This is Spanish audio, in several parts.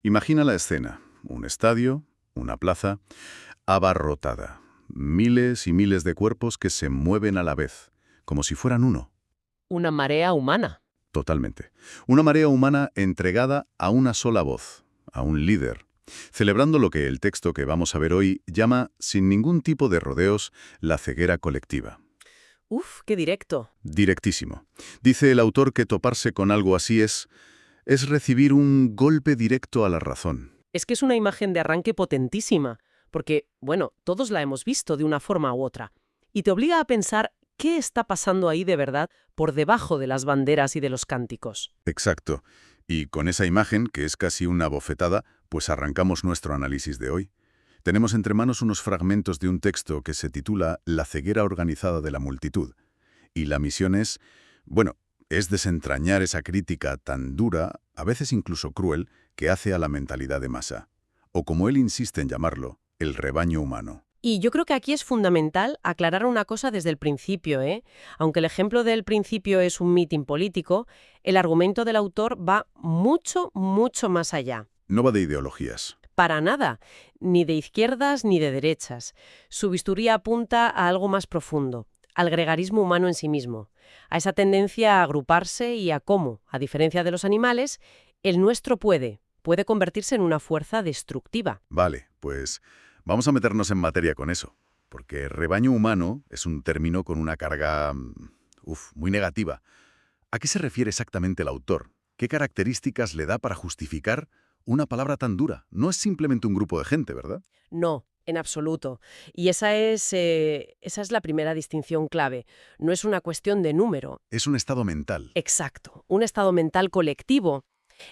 Imagina la escena. Un estadio, una plaza, abarrotada. Miles y miles de cuerpos que se mueven a la vez, como si fueran uno. Una marea humana. Totalmente. Una marea humana entregada a una sola voz, a un líder, celebrando lo que el texto que vamos a ver hoy llama, sin ningún tipo de rodeos, la ceguera colectiva. Uf, qué directo. Directísimo. Dice el autor que toparse con algo así es recibir un golpe directo a la razón. Es que es una imagen de arranque potentísima, porque, bueno, todos la hemos visto de una forma u otra, y te obliga a pensar qué está pasando ahí de verdad por debajo de las banderas y de los cánticos. Exacto. Y con esa imagen, que es casi una bofetada, pues arrancamos nuestro análisis de hoy. Tenemos entre manos unos fragmentos de un texto que se titula La ceguera organizada de la multitud. Y la misión es, bueno, es desentrañar esa crítica tan dura, a veces incluso cruel, que hace a la mentalidad de masa. O como él insiste en llamarlo, el rebaño humano. Y yo creo que aquí es fundamental aclarar una cosa desde el principio, ¿eh? Aunque el ejemplo del principio es un mitin político, el argumento del autor va mucho, mucho más allá. No va de ideologías. Para nada, ni de izquierdas ni de derechas. Su bisturí apunta a algo más profundo, al gregarismo humano en sí mismo, a esa tendencia a agruparse y a cómo, a diferencia de los animales, el nuestro puede convertirse en una fuerza destructiva. Vale, pues vamos a meternos en materia con eso, porque rebaño humano es un término con una carga, muy negativa. ¿A qué se refiere exactamente el autor? ¿Qué características le da para justificar una palabra tan dura? No es simplemente un grupo de gente, ¿verdad? No, en absoluto. Y esa es la primera distinción clave. No es una cuestión de número. Es un estado mental. Exacto, un estado mental colectivo.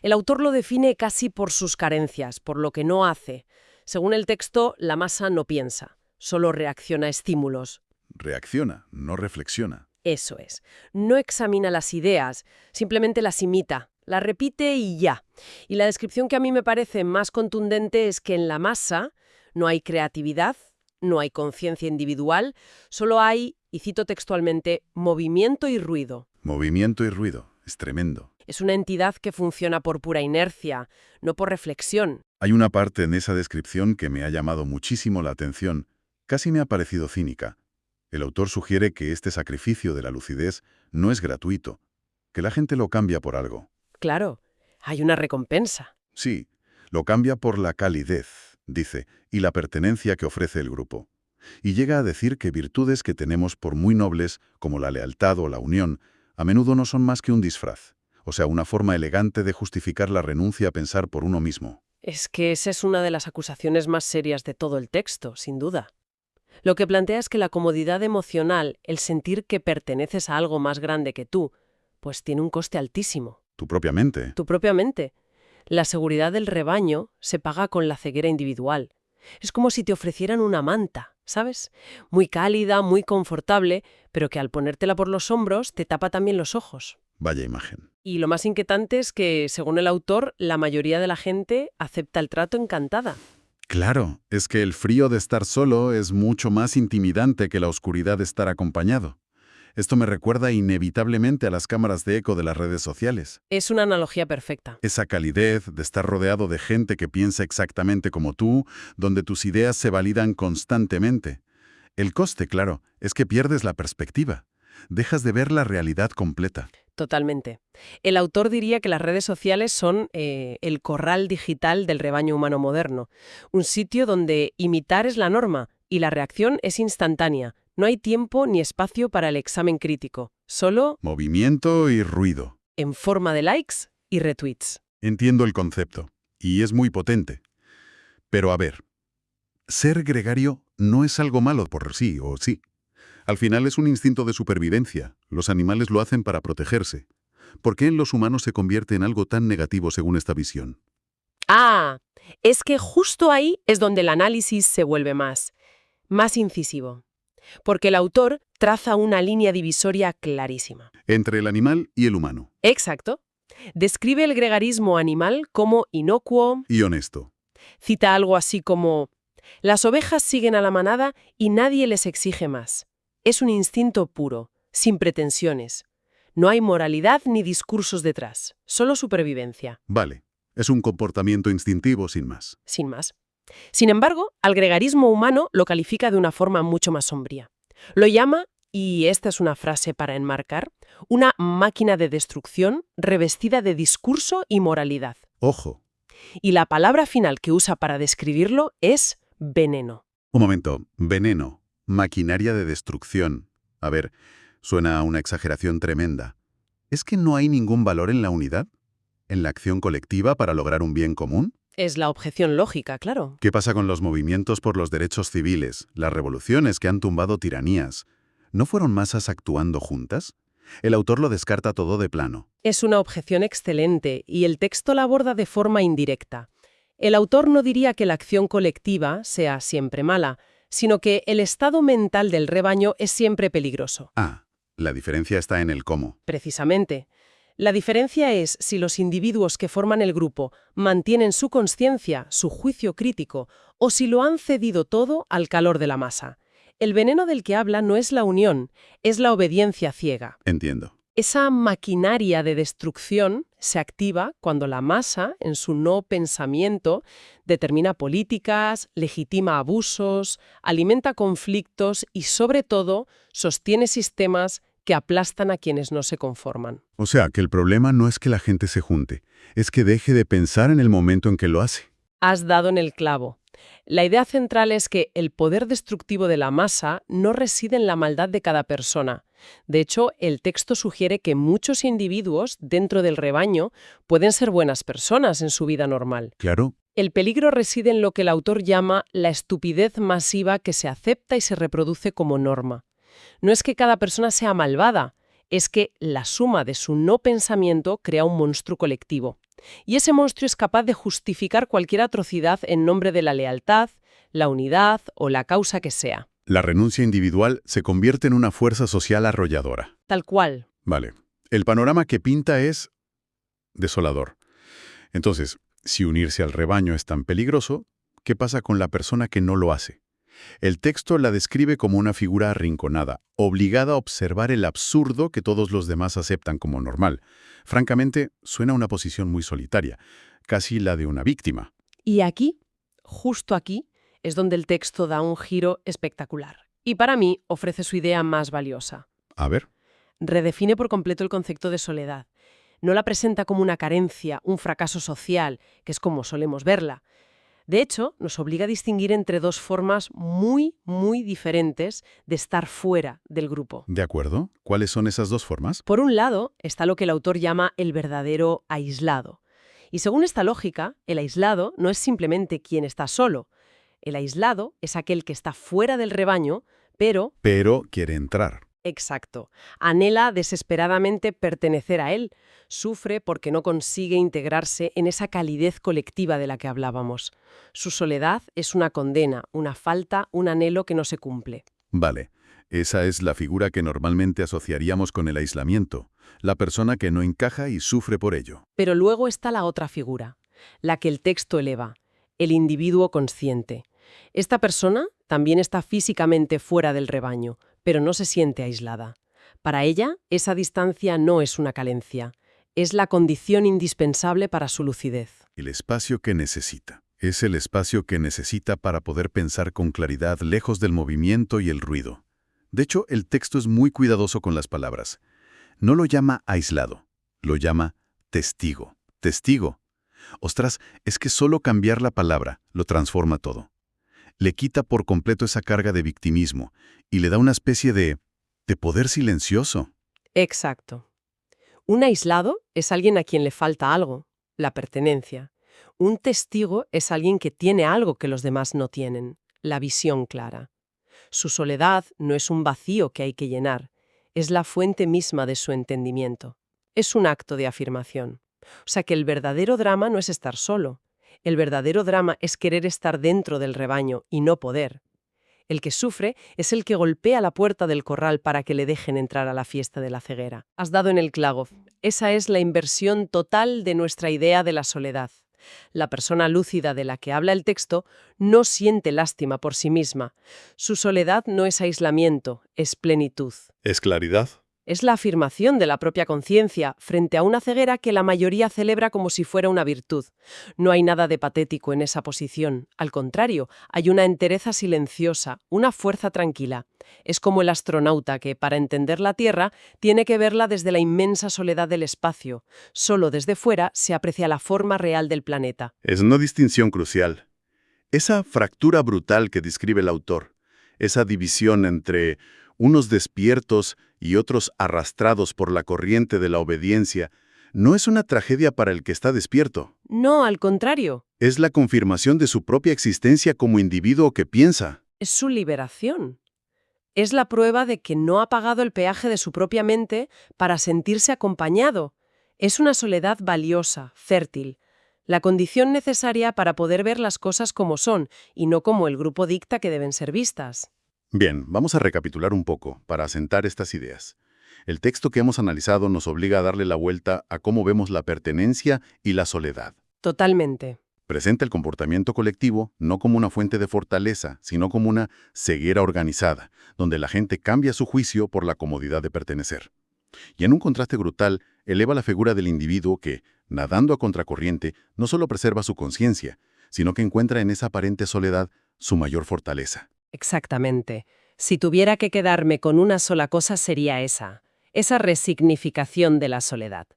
El autor lo define casi por sus carencias, por lo que no hace. Según el texto, la masa no piensa, solo reacciona a estímulos. Reacciona, no reflexiona. Eso es. No examina las ideas, simplemente las imita, las repite y ya. Y la descripción que a mí me parece más contundente es que en la masa no hay creatividad, no hay conciencia individual, solo hay, y cito textualmente, movimiento y ruido. Movimiento y ruido. Es tremendo. Es una entidad que funciona por pura inercia, no por reflexión. Hay una parte en esa descripción que me ha llamado muchísimo la atención, casi me ha parecido cínica. El autor sugiere que este sacrificio de la lucidez no es gratuito, que la gente lo cambia por algo. Claro, hay una recompensa. Sí, lo cambia por la calidez, dice, y la pertenencia que ofrece el grupo. Y llega a decir que virtudes que tenemos por muy nobles, como la lealtad o la unión, a menudo no son más que un disfraz, o sea, una forma elegante de justificar la renuncia a pensar por uno mismo. Es que esa es una de las acusaciones más serias de todo el texto, sin duda. Lo que plantea es que la comodidad emocional, el sentir que perteneces a algo más grande que tú, pues tiene un coste altísimo. Tu propia mente. Tu propia mente. La seguridad del rebaño se paga con la ceguera individual. Es como si te ofrecieran una manta, ¿sabes? Muy cálida, muy confortable, pero que al ponértela por los hombros te tapa también los ojos. Vaya imagen. Y lo más inquietante es que, según el autor, la mayoría de la gente acepta el trato encantada. Claro, es que el frío de estar solo es mucho más intimidante que la oscuridad de estar acompañado. Esto me recuerda inevitablemente a las cámaras de eco de las redes sociales. Es una analogía perfecta. Esa calidez de estar rodeado de gente que piensa exactamente como tú, donde tus ideas se validan constantemente. El coste, claro, es que pierdes la perspectiva. Dejas de ver la realidad completa. Totalmente. El autor diría que las redes sociales son el corral digital del rebaño humano moderno. Un sitio donde imitar es la norma y la reacción es instantánea. No hay tiempo ni espacio para el examen crítico. Solo Movimiento y ruido. en forma de likes y retweets. Entiendo el concepto, y es muy potente. Pero a ver, ser gregario no es algo malo por sí o sí. Al final es un instinto de supervivencia. Los animales lo hacen para protegerse. ¿Por qué en los humanos se convierte en algo tan negativo según esta visión? Ah, es que justo ahí es donde el análisis se vuelve más incisivo. Porque el autor traza una línea divisoria clarísima. Entre el animal y el humano. Exacto. Describe el gregarismo animal como inocuo. Y honesto. Cita algo así como: las ovejas siguen a la manada y nadie les exige más. Es un instinto puro, sin pretensiones. No hay moralidad ni discursos detrás, solo supervivencia. Vale. Es un comportamiento instintivo sin más. Sin más. Sin embargo, al gregarismo humano lo califica de una forma mucho más sombría. Lo llama, y esta es una frase para enmarcar, una máquina de destrucción revestida de discurso y moralidad. Ojo. Y la palabra final que usa para describirlo es veneno. Un momento. Veneno. Maquinaria de destrucción. A ver, suena a una exageración tremenda. ¿Es que no hay ningún valor en la unidad? ¿En la acción colectiva para lograr un bien común? Es la objeción lógica, claro. ¿Qué pasa con los movimientos por los derechos civiles, las revoluciones que han tumbado tiranías? ¿No fueron masas actuando juntas? El autor lo descarta todo de plano. Es una objeción excelente y el texto la aborda de forma indirecta. El autor no diría que la acción colectiva sea siempre mala, sino que el estado mental del rebaño es siempre peligroso. Ah, la diferencia está en el cómo. Precisamente. La diferencia es si los individuos que forman el grupo mantienen su conciencia, su juicio crítico, o si lo han cedido todo al calor de la masa. El veneno del que habla no es la unión, es la obediencia ciega. Entiendo. Esa maquinaria de destrucción se activa cuando la masa, en su no pensamiento, determina políticas, legitima abusos, alimenta conflictos y, sobre todo, sostiene sistemas que aplastan a quienes no se conforman. O sea, que el problema no es que la gente se junte, es que deje de pensar en el momento en que lo hace. Has dado en el clavo. La idea central es que el poder destructivo de la masa no reside en la maldad de cada persona. De hecho, el texto sugiere que muchos individuos dentro del rebaño pueden ser buenas personas en su vida normal. Claro. El peligro reside en lo que el autor llama la estupidez masiva que se acepta y se reproduce como norma. No es que cada persona sea malvada, es que la suma de su no pensamiento crea un monstruo colectivo. Y ese monstruo es capaz de justificar cualquier atrocidad en nombre de la lealtad, la unidad o la causa que sea. La renuncia individual se convierte en una fuerza social arrolladora. Tal cual. Vale. El panorama que pinta es desolador. Entonces, si unirse al rebaño es tan peligroso, ¿qué pasa con la persona que no lo hace? El texto la describe como una figura arrinconada, obligada a observar el absurdo que todos los demás aceptan como normal. Francamente, suena a una posición muy solitaria, casi la de una víctima. Y aquí, justo aquí, es donde el texto da un giro espectacular. Y para mí ofrece su idea más valiosa. A ver. Redefine por completo el concepto de soledad. No la presenta como una carencia, un fracaso social, que es como solemos verla. De hecho, nos obliga a distinguir entre dos formas muy, muy diferentes de estar fuera del grupo. ¿De acuerdo? ¿Cuáles son esas dos formas? Por un lado, está lo que el autor llama el verdadero aislado. Y según esta lógica, el aislado no es simplemente quien está solo. El aislado es aquel que está fuera del rebaño, pero quiere entrar. exacto. Anhela desesperadamente pertenecer a él. Sufre porque no consigue integrarse en esa calidez colectiva de la que hablábamos. Su soledad es una condena, una falta, un anhelo que no se cumple. Vale. Esa es la figura que normalmente asociaríamos con el aislamiento. La persona que no encaja y sufre por ello. Pero luego está la otra figura, la que el texto eleva, el individuo consciente. Esta persona también está físicamente fuera del rebaño, pero no se siente aislada. Para ella, esa distancia no es una carencia, es la condición indispensable para su lucidez. El espacio que necesita. Es el espacio que necesita para poder pensar con claridad lejos del movimiento y el ruido. De hecho, el texto es muy cuidadoso con las palabras. No lo llama aislado, lo llama testigo. Testigo. Ostras, es que solo cambiar la palabra lo transforma todo. Le quita por completo esa carga de victimismo y le da una especie de poder silencioso. Exacto. Un aislado es alguien a quien le falta algo, la pertenencia. Un testigo es alguien que tiene algo que los demás no tienen, la visión clara. Su soledad no es un vacío que hay que llenar, es la fuente misma de su entendimiento. Es un acto de afirmación. O sea que el verdadero drama no es estar solo. El verdadero drama es querer estar dentro del rebaño y no poder. El que sufre es el que golpea la puerta del corral para que le dejen entrar a la fiesta de la ceguera. Has dado en el clavo. Esa es la inversión total de nuestra idea de la soledad. La persona lúcida de la que habla el texto no siente lástima por sí misma. Su soledad no es aislamiento, es plenitud. ¿Es claridad? Es la afirmación de la propia conciencia frente a una ceguera que la mayoría celebra como si fuera una virtud. No hay nada de patético en esa posición. Al contrario, hay una entereza silenciosa, una fuerza tranquila. Es como el astronauta que, para entender la Tierra, tiene que verla desde la inmensa soledad del espacio. Solo desde fuera se aprecia la forma real del planeta. Es una distinción crucial. Esa fractura brutal que describe el autor, esa división entre unos despiertos y otros arrastrados por la corriente de la obediencia, no es una tragedia para el que está despierto. No, al contrario. Es la confirmación de su propia existencia como individuo que piensa. Es su liberación. Es la prueba de que no ha pagado el peaje de su propia mente para sentirse acompañado. Es una soledad valiosa, fértil, la condición necesaria para poder ver las cosas como son y no como el grupo dicta que deben ser vistas. Bien, vamos a recapitular un poco para asentar estas ideas. El texto que hemos analizado nos obliga a darle la vuelta a cómo vemos la pertenencia y la soledad. Totalmente. Presenta el comportamiento colectivo no como una fuente de fortaleza, sino como una ceguera organizada, donde la gente cambia su juicio por la comodidad de pertenecer. Y en un contraste brutal, eleva la figura del individuo que, nadando a contracorriente, no solo preserva su conciencia, sino que encuentra en esa aparente soledad su mayor fortaleza. Exactamente. Si tuviera que quedarme con una sola cosa sería esa resignificación de la soledad.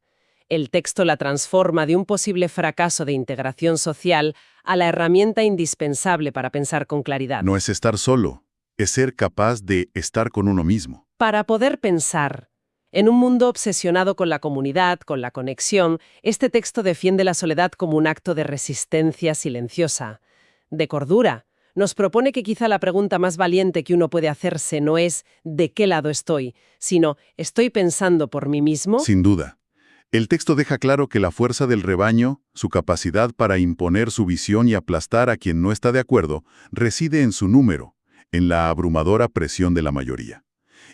El texto la transforma de un posible fracaso de integración social a la herramienta indispensable para pensar con claridad. No es estar solo, es ser capaz de estar con uno mismo. Para poder pensar. En un mundo obsesionado con la comunidad, con la conexión, este texto defiende la soledad como un acto de resistencia silenciosa, de cordura. Nos propone que quizá la pregunta más valiente que uno puede hacerse no es ¿de qué lado estoy?, sino ¿estoy pensando por mí mismo? Sin duda. El texto deja claro que la fuerza del rebaño, su capacidad para imponer su visión y aplastar a quien no está de acuerdo, reside en su número, en la abrumadora presión de la mayoría.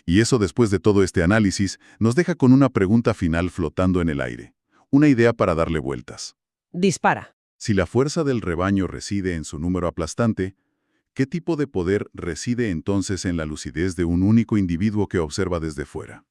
Y eso, después de todo este análisis, nos deja con una pregunta final flotando en el aire. Una idea para darle vueltas. Dispara. Si la fuerza del rebaño reside en su número aplastante, ¿qué tipo de poder reside entonces en la lucidez de un único individuo que observa desde fuera?